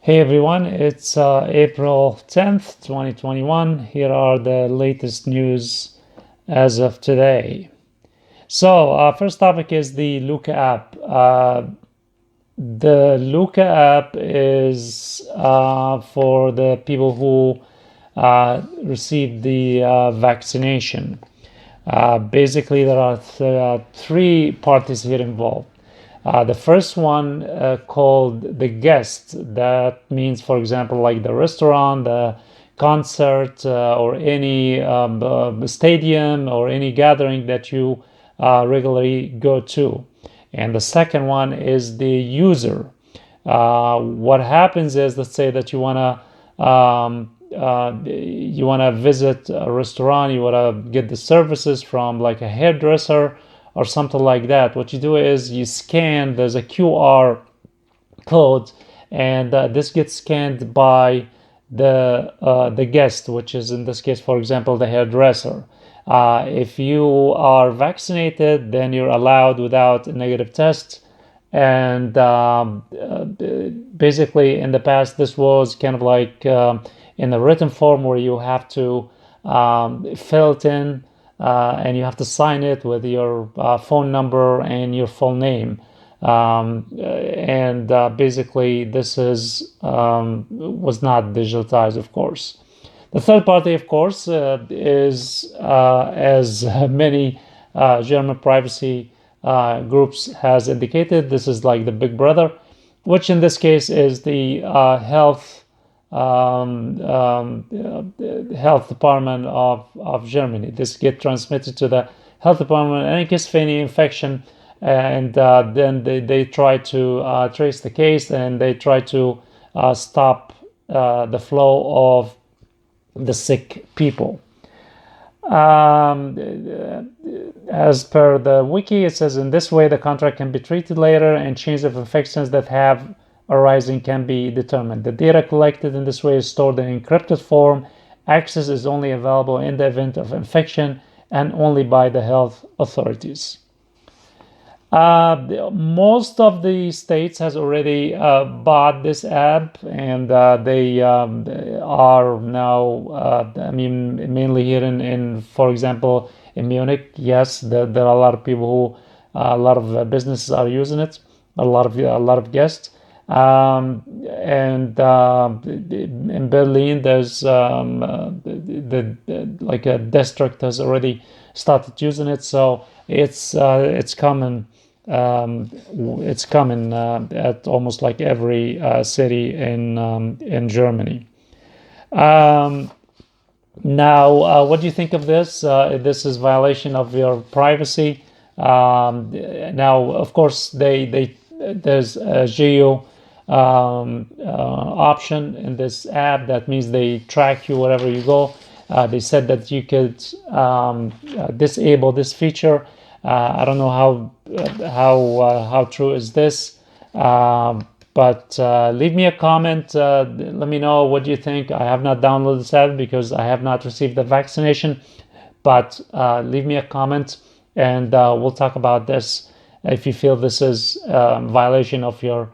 Hey everyone, it's April 10th, 2021. Here are the latest news as of today. First topic is the Luca app. The Luca app is for the people who received the vaccination. Basically, there are three parties here involved. The first one called the guest. That means, for example, like the restaurant, the concert, or any stadium or any gathering that you regularly go to. And the second one is the user. What happens is, let's say that you want to visit a restaurant, you want to get the services from like a hairdresser or something like that. What you do is you scan, there's a QR code, and this gets scanned by the guest, which is in this case, for example, the hairdresser. If you are vaccinated, then you're allowed without a negative test. And basically, in the past, this was kind of like in a written form where you have to fill it in, and you have to sign it with your phone number and your full name. And basically, this was not digitalized, of course. The third party, of course, is as many German privacy groups has indicated. This is like the big brother, which in this case is the health department of Germany. This gets transmitted to the health department, and it gets any infection, and then they try to trace the case, and they try to stop the flow of the sick people. As per the wiki, it says in this way the contract can be treated later and change of infections that have arising can be determined. The data collected in this way is stored in encrypted form. Access is only available in the event of infection and only by the health authorities. Most of the states has already bought this app, and they are now, mainly here in, for example, in Munich. Yes, there are a lot of people who, a lot of businesses are using it. A lot of guests, and in Berlin, there's like a district has already started using it. So it's common. It's common at almost like every city in Germany. Now, what do you think of this? This is violation of your privacy. Now, of course, there's a geo option in this app. That means they track you wherever you go. They said that you could disable this feature. I don't know how true is this, but leave me a comment. Let me know what you think. I have not downloaded this app because I have not received the vaccination, but leave me a comment, and we'll talk about this if you feel this is a violation of your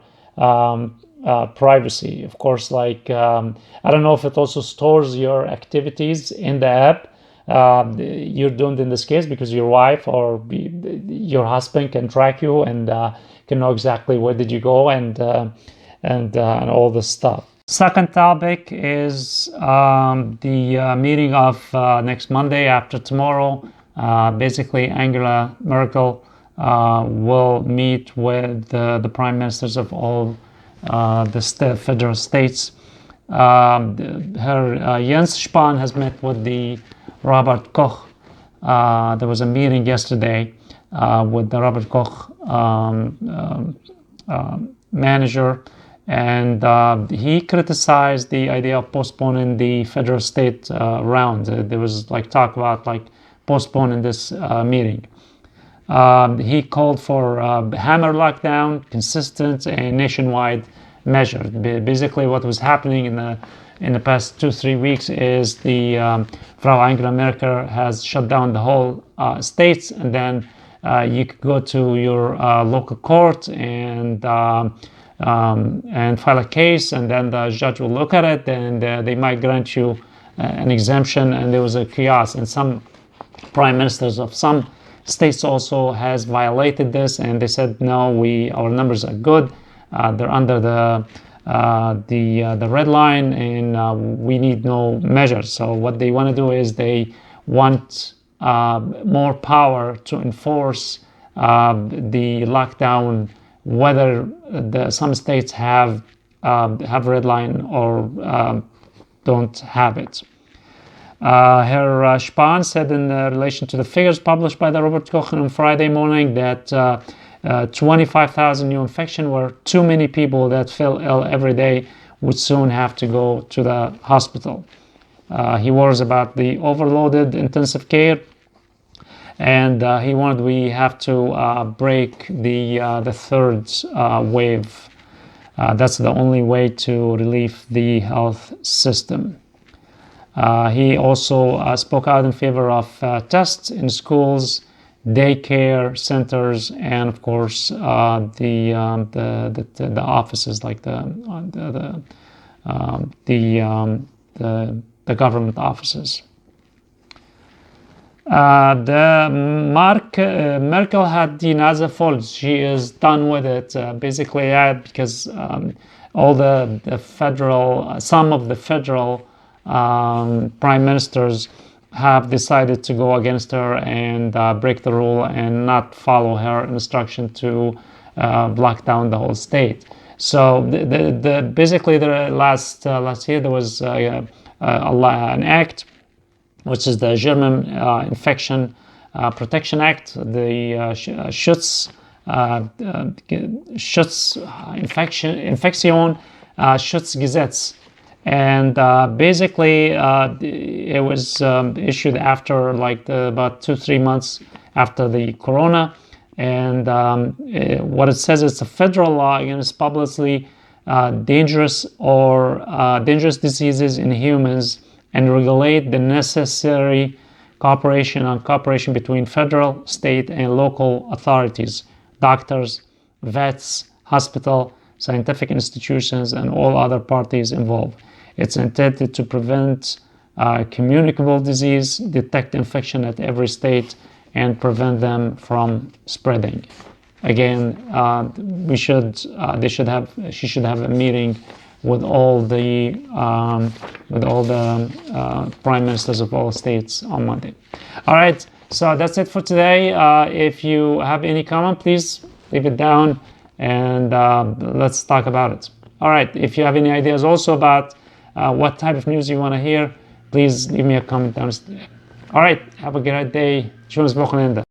privacy. Of course, like I don't know if it also stores your activities in the app. You're doomed in this case because your wife or your husband can track you and can know exactly where did you go and all this stuff. Second topic is the meeting of next Monday after tomorrow. Basically, Angela Merkel will meet with the prime ministers of all the federal states. Jens Spahn has met with the Robert Koch. There was a meeting yesterday with the Robert Koch manager, and he criticized the idea of postponing the federal state round. There was like talk about like postponing this meeting. He called for hammer lockdown, consistent and nationwide measure. Basically, what was happening in the past 2-3 weeks is the Frau Angela Merkel has shut down the whole states, and then you could go to your local court and and file a case, and then the judge will look at it, and they might grant you an exemption. And there was a chaos, and some prime ministers of some states also has violated this, and they said no, our numbers are good. They're under the red line, and we need no measures. So what they want to do is they want more power to enforce the lockdown, whether some states have red line or don't have it. Herr Spahn said in relation to the figures published by the Robert Koch on Friday morning that 25,000 new infections were too many people that fell ill every day would soon have to go to the hospital. He worries about the overloaded intensive care, and he warned we have to break the third wave. That's the only way to relieve the health system. He also spoke out in favor of tests in schools, daycare centers, and of course the offices, like the government offices. Merkel had die Nase voll. She is done with it, basically, because all some of the federal prime ministers have decided to go against her and break the rule and not follow her instruction to lock down the whole state. So basically the last year there was an act, which is the German Infection Protection Act, the Schutzgesetz. And basically it was issued after about 2-3 months after the corona. And what it says, it's a federal law against publicly dangerous diseases in humans, and regulate the necessary cooperation between federal, state, and local authorities, doctors, vets, hospital, scientific institutions, and all other parties involved. It's intended to prevent communicable disease, detect infection at every stage, and prevent them from spreading. Again, she should have a meeting with all the prime ministers of all states on Monday. All right, so that's it for today. If you have any comment, please leave it down, and let's talk about it. All right, if you have any ideas also about what type of news you want to hear, please leave me a comment down. All right, have a great day. Schönes Wochenende.